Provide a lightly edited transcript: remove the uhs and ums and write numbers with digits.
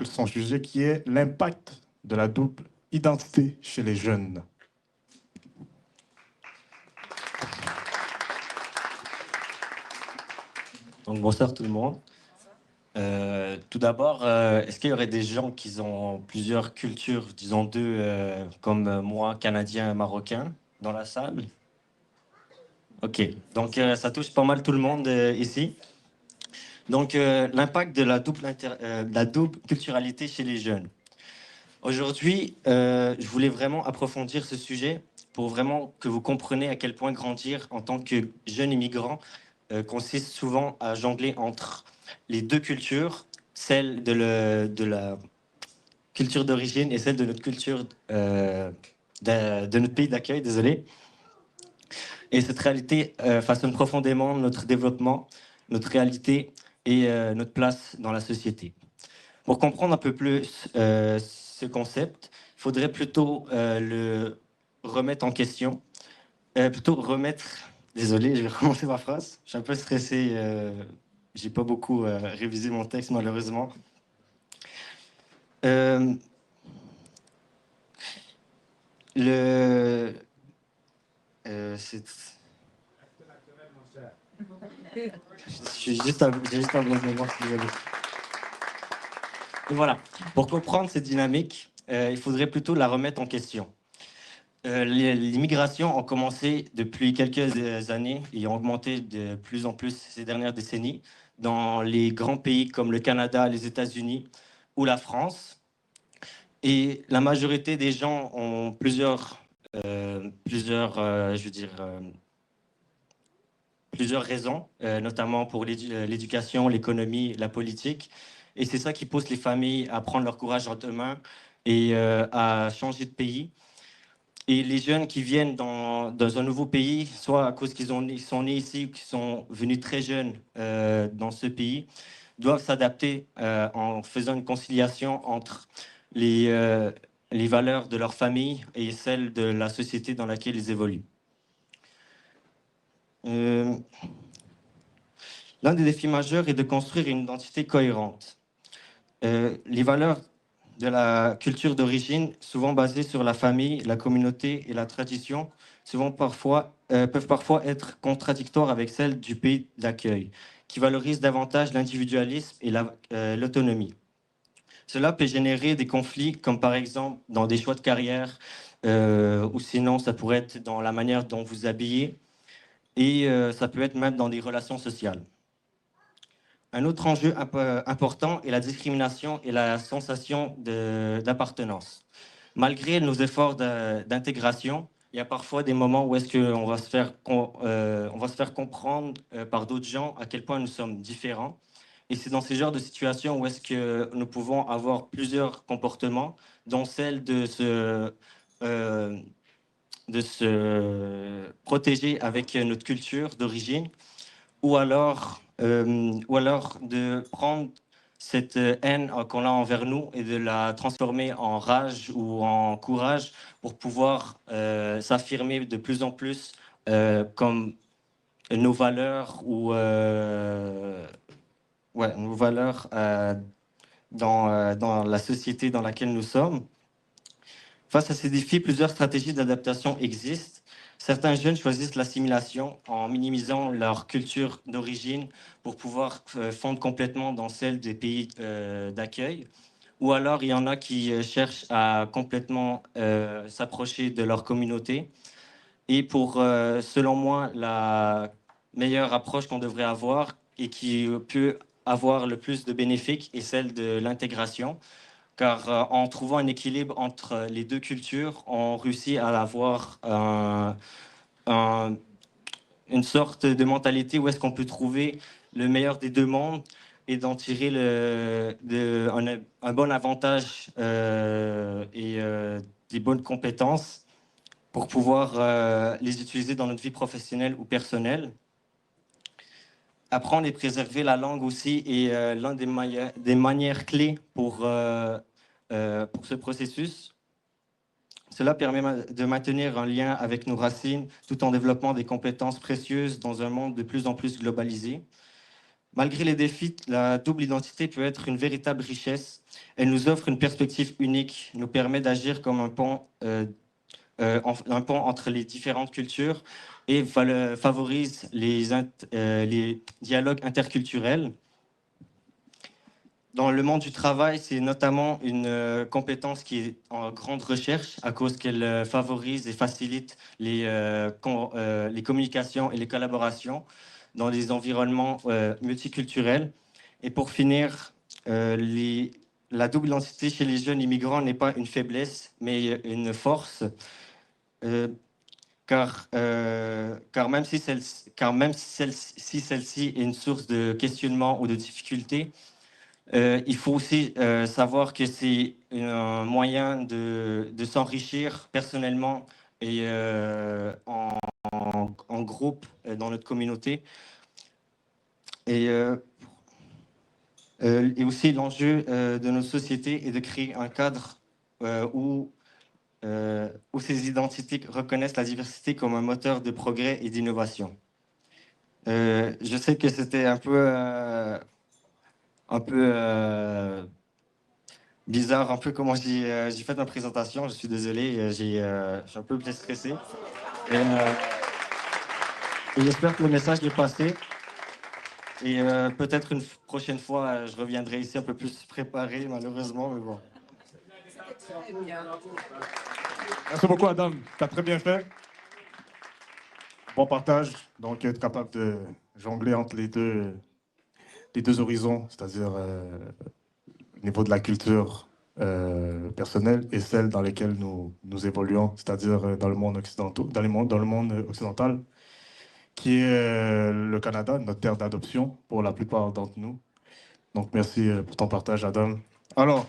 son sujet qui est l'impact de la double identité chez les jeunes. Donc, bonsoir tout le monde. Tout d'abord, est-ce qu'il y aurait des gens qui ont plusieurs cultures, disons deux, comme moi, Canadien et Marocain, dans la salle? Ok, donc ça touche pas mal tout le monde ici. Donc, l'impact de la double culturalité chez les jeunes. Aujourd'hui, je voulais vraiment approfondir ce sujet pour vraiment que vous compreniez à quel point grandir en tant que jeune immigrant consiste souvent à jongler entre les deux cultures, celle de la culture d'origine et celle de notre culture de notre pays d'accueil, désolé. Et cette réalité façonne profondément notre développement, notre réalité et notre place dans la société. Pour comprendre un peu plus ce concept, il faudrait plutôt le remettre en question. Plutôt remettre... Désolé, je vais recommencer ma phrase. Je suis un peu stressé. J'ai pas beaucoup révisé mon texte, malheureusement. Le... c'est... J'ai juste un blanc de mémoire, désolé. Et voilà. Pour comprendre cette dynamique, il faudrait plutôt la remettre en question. Les migrations ont commencé depuis quelques années et ont augmenté de plus en plus ces dernières décennies dans les grands pays comme le Canada, les États-Unis ou la France. Et la majorité des gens ont plusieurs raisons, notamment pour l'éducation, l'économie, la politique. Et c'est ça qui pousse les familles à prendre leur courage en main et à changer de pays. Et les jeunes qui viennent dans un nouveau pays, soit à cause ils sont nés ici ou qu'ils sont venus très jeunes dans ce pays, doivent s'adapter en faisant une conciliation entre les valeurs de leur famille et celles de la société dans laquelle ils évoluent. L'un des défis majeurs est de construire une identité cohérente. Les valeurs de la culture d'origine, souvent basées sur la famille, la communauté et la tradition, peuvent parfois être contradictoires avec celles du pays d'accueil, qui valorisent davantage l'individualisme et l'autonomie. Cela peut générer des conflits, comme par exemple dans des choix de carrière, ou sinon ça pourrait être dans la manière dont vous habillez, et ça peut être même dans des relations sociales. Un autre enjeu important est la discrimination et la sensation d'appartenance. Malgré nos efforts d'intégration, il y a parfois des moments où est-ce qu'on va on va se faire comprendre par d'autres gens à quel point nous sommes différents. Et c'est dans ces genres de situations où est-ce que nous pouvons avoir plusieurs comportements, dont celle euh, de se protéger avec notre culture d'origine, ou alors de prendre cette haine qu'on a envers nous et de la transformer en rage ou en courage pour pouvoir s'affirmer de plus en plus comme nos valeurs ou nos valeurs dans la société dans laquelle nous sommes. Face à ces défis, plusieurs stratégies d'adaptation existent. Certains jeunes choisissent l'assimilation en minimisant leur culture d'origine pour pouvoir fondre complètement dans celle des pays d'accueil. Ou alors, il y en a qui cherchent à complètement s'approcher de leur communauté. Et pour, selon moi, la meilleure approche qu'on devrait avoir et qui peut avoir le plus de bénéfices est celle de l'intégration. Car en trouvant un équilibre entre les deux cultures, on réussit à avoir une sorte de mentalité où est-ce qu'on peut trouver le meilleur des deux mondes et d'en tirer un bon avantage et des bonnes compétences pour pouvoir les utiliser dans notre vie professionnelle ou personnelle. Apprendre et préserver la langue aussi est l'un des manières clés pour ce processus. Cela permet de maintenir un lien avec nos racines tout en développant des compétences précieuses dans un monde de plus en plus globalisé. Malgré les défis, la double identité peut être une véritable richesse. Elle nous offre une perspective unique, nous permet d'agir comme un pont entre les différentes cultures et favorise les dialogues interculturels. Dans le monde du travail, c'est notamment une compétence qui est en grande recherche à cause qu'elle favorise et facilite les communications et les collaborations dans des environnements multiculturels. Et pour finir, la double identité chez les jeunes immigrants n'est pas une faiblesse, mais une force, euh, car si celle-ci est une source de questionnement ou de difficulté, il faut aussi savoir que c'est un moyen de s'enrichir personnellement et en groupe dans notre communauté. Et, et aussi l'enjeu de nos sociétés est de créer un cadre où ces identités reconnaissent la diversité comme un moteur de progrès et d'innovation. Je sais que c'était un peu bizarre, un peu comment j'ai fait ma présentation. Je suis désolé, je suis un peu plus stressé. Et j'espère que le message est passé. Et peut-être une prochaine fois, je reviendrai ici un peu plus préparé, malheureusement, mais bon. Très bien. Merci beaucoup, Adam. Tu as très bien fait. Bon partage. Donc, être capable de jongler entre les deux horizons, c'est-à-dire au niveau de la culture personnelle et celle dans laquelle nous évoluons, c'est-à-dire dans le monde occidental, dans le monde occidental, qui est le Canada, notre terre d'adoption pour la plupart d'entre nous. Donc, merci pour ton partage, Adam. Alors,